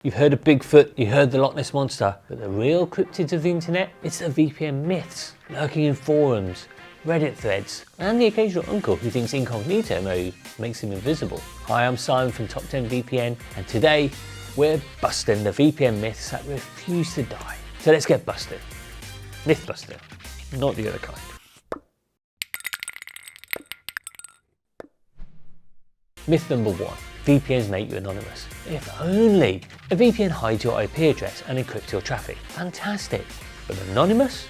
You've heard of Bigfoot, you heard the Loch Ness Monster, but the real cryptids of the internet? It's the VPN myths, lurking in forums, Reddit threads, and the occasional uncle who thinks Incognito mode makes him invisible. Hi, I'm Simon from Top 10 VPN, and today we're busting the VPN myths that refuse to die. So let's get busted. Myth busting, not the other kind. Myth number 1. VPNs make you anonymous. If only! A VPN hides your IP address and encrypts your traffic. Fantastic! But anonymous?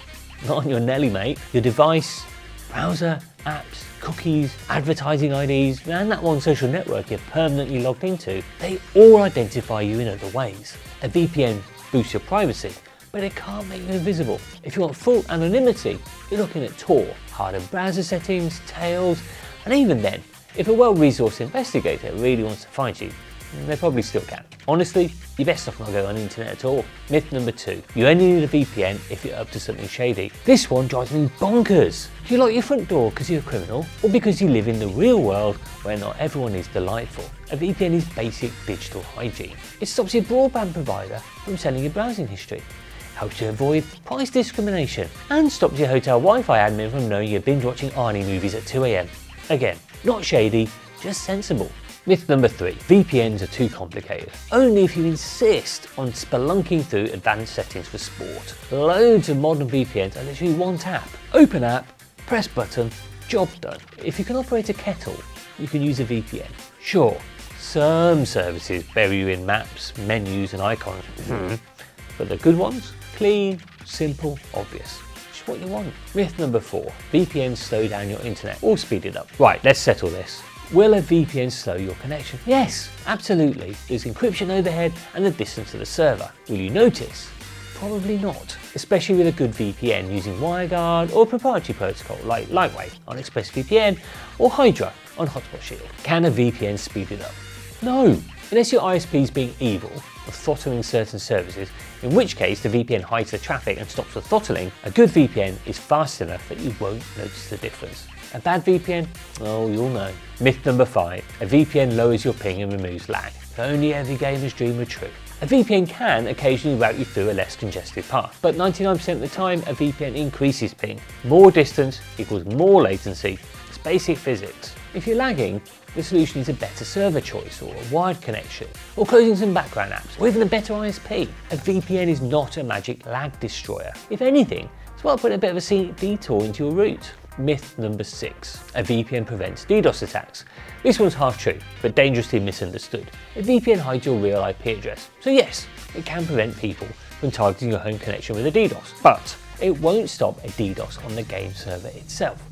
Not on your Nelly, mate. Your device, browser, apps, cookies, advertising IDs, and that one social network you're permanently logged into, they all identify you in other ways. A VPN boosts your privacy, but it can't make you invisible. If you want full anonymity, you're looking at Tor, hardened browser settings, tails, and even then, if a well-resourced investigator really wants to find you, they probably still can. Honestly, you're best off not going on the internet at all. Myth number 2. You only need a VPN if you're up to something shady. This one drives me bonkers. Do you lock your front door because you're a criminal, or because you live in the real world where not everyone is delightful? A VPN is basic digital hygiene. It stops your broadband provider from selling your browsing history, helps you avoid price discrimination, and stops your hotel Wi-Fi admin from knowing you're binge watching Arnie movies at 2 AM. Again, not shady, just sensible. Myth number 3. VPNs are too complicated. Only if you insist on spelunking through advanced settings for sport. Loads of modern VPNs are literally one tap. Open app, press button, job done. If you can operate a kettle, you can use a VPN. Sure, some services bury you in maps, menus and icons, but the good ones? Clean, simple, obvious. Just what you want. Myth number 4. VPNs slow down your internet or speed it up. Right, let's settle this. Will a VPN slow your connection? Yes, absolutely. There's encryption overhead and the distance to the server. Will you notice? Probably not, especially with a good VPN using WireGuard or proprietary protocol like Lightweight on ExpressVPN or Hydra on Hotspot Shield. Can a VPN speed it up? No, unless your ISP is being evil or throttling certain services, in which case the VPN hides the traffic and stops the throttling. A good VPN is fast enough that you won't notice the difference. A bad VPN? Oh, you'll know. Myth number 5. A VPN lowers your ping and removes lag. If only every gamer's dream were true. A VPN can occasionally route you through a less congested path, but 99% of the time a VPN increases ping. More distance equals more latency. It's basic physics. If you're lagging, the solution is a better server choice, or a wired connection, or closing some background apps, or even a better ISP. A VPN is not a magic lag destroyer. If anything, it's well putting a bit of a scenic detour into your route. Myth number 6. A VPN prevents DDoS attacks. This one's half true, but dangerously misunderstood. A VPN hides your real IP address, so yes, it can prevent people from targeting your home connection with a DDoS, but it won't stop a DDoS on the game server itself.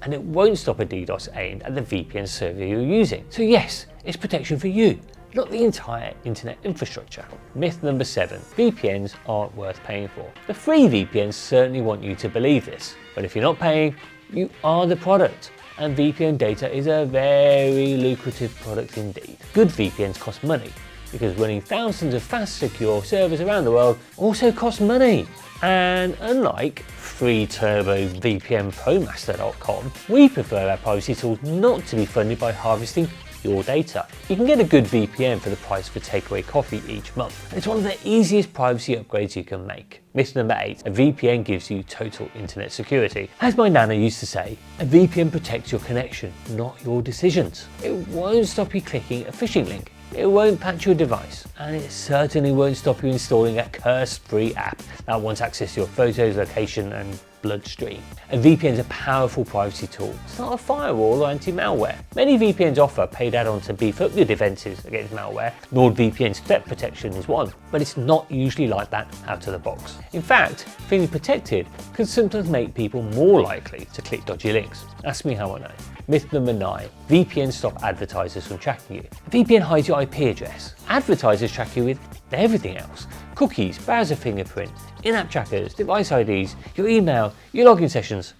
And it won't stop a DDoS aimed at the VPN server you're using. So yes, it's protection for you, not the entire internet infrastructure. Myth number 7. VPNs aren't worth paying for. The free VPNs certainly want you to believe this, but if you're not paying, you are the product. And VPN data is a very lucrative product indeed. Good VPNs cost money, because running thousands of fast, secure servers around the world also costs money. And unlike free turbo VPNpromaster.com, we prefer our privacy tools not to be funded by harvesting your data. You can get a good VPN for the price of a takeaway coffee each month. It's one of the easiest privacy upgrades you can make. Myth number 8. A VPN gives you total internet security. As my nana used to say, a VPN protects your connection, not your decisions. It won't stop you clicking a phishing link. It won't patch your device, and it certainly won't stop you installing a cursed free app that wants access to your photos, location, and bloodstream. A VPN is a powerful privacy tool. It's not a firewall or anti-malware. Many VPNs offer paid add-ons to beef up your defenses against malware. NordVPN's threat protection is one, but it's not usually like that out of the box. In fact, feeling protected can sometimes make people more likely to click dodgy links. Ask me how I know. Myth number 9. VPNs stop advertisers from tracking you. A VPN hides your IP address. Advertisers track you with everything else. Cookies, browser fingerprint, in-app trackers, device IDs, your email, your login sessions,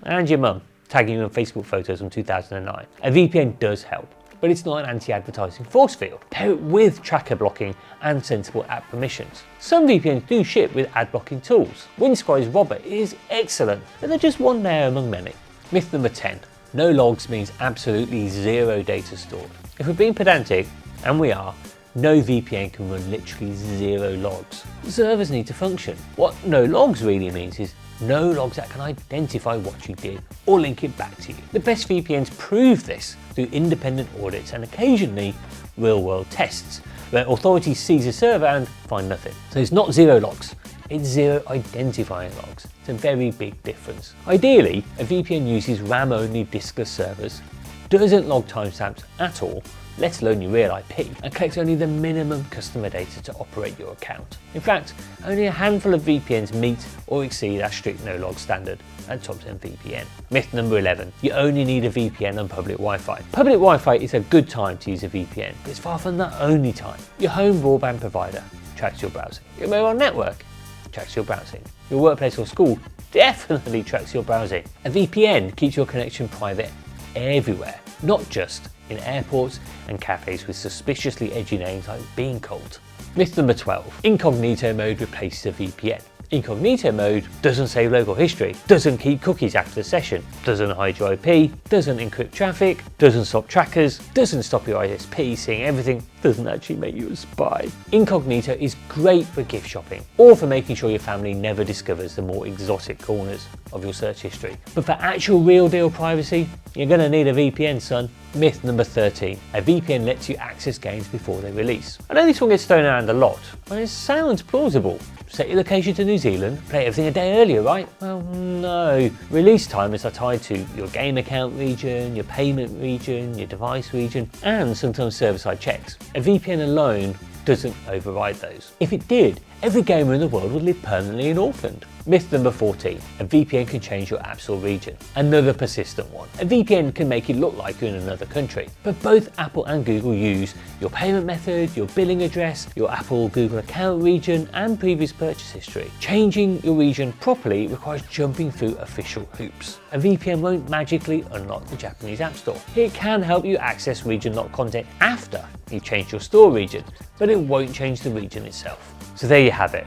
and your mum tagging you in Facebook photos from 2009. A VPN does help, but it's not an anti-advertising force field. Pair it with tracker blocking and sensible app permissions. Some VPNs do ship with ad blocking tools. Windscribe's Robert is excellent, but they're just one layer among many. Myth number 10. No logs means absolutely zero data stored. If we're being pedantic, and we are, no VPN can run literally 0 logs. The servers need to function. What no logs really means is no logs that can identify what you did or link it back to you. The best VPNs prove this through independent audits and occasionally real-world tests, where authorities seize a server and find nothing. So it's not 0 logs, it's 0 identifying logs. It's a very big difference. Ideally, a VPN uses RAM-only diskless servers, doesn't log timestamps at all, let alone your real IP, and collects only the minimum customer data to operate your account. In fact, only a handful of VPNs meet or exceed our strict no-log standard at top 10 VPN. Myth number 11, you only need a VPN on public Wi-Fi. Public Wi-Fi is a good time to use a VPN, but it's far from the only time. Your home broadband provider tracks your browsing. Your mobile network tracks your browsing. Your workplace or school definitely tracks your browsing. A VPN keeps your connection private everywhere, not just in airports and cafes with suspiciously edgy names like Bean Cult. Myth number 12, incognito mode replaces a VPN. Incognito mode doesn't save local history, doesn't keep cookies after the session, doesn't hide your IP, doesn't encrypt traffic, doesn't stop trackers, doesn't stop your ISP seeing everything, doesn't actually make you a spy. Incognito is great for gift shopping or for making sure your family never discovers the more exotic corners of your search history. But for actual real deal privacy, you're gonna need a VPN, son. Myth number 13, a VPN lets you access games before they release. I know this one gets thrown around a lot, but it sounds plausible. Set your location to New Zealand, play everything a day earlier, right? Well, no. Release timers are tied to your game account region, your payment region, your device region, and sometimes server-side checks. A VPN alone doesn't override those. If it did, every gamer in the world would live permanently in Auckland. Myth number 14, a VPN can change your app store region. Another persistent one. A VPN can make it look like you're in another country, but both Apple and Google use your payment method, your billing address, your Apple Google account region, and previous purchase history. Changing your region properly requires jumping through official hoops. A VPN won't magically unlock the Japanese App Store. It can help you access region locked content after you've changed your store region, but it won't change the region itself. So there you have it.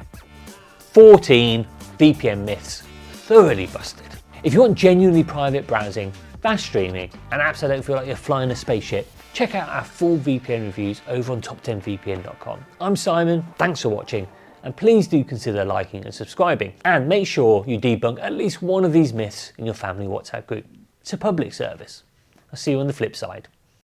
14 VPN myths thoroughly busted. If you want genuinely private browsing, fast streaming, and apps that don't feel like you're flying a spaceship, check out our full VPN reviews over on top10vpn.com. I'm Simon, thanks for watching, and please do consider liking and subscribing, and make sure you debunk at least one of these myths in your family WhatsApp group. It's a public service. I'll see you on the flip side.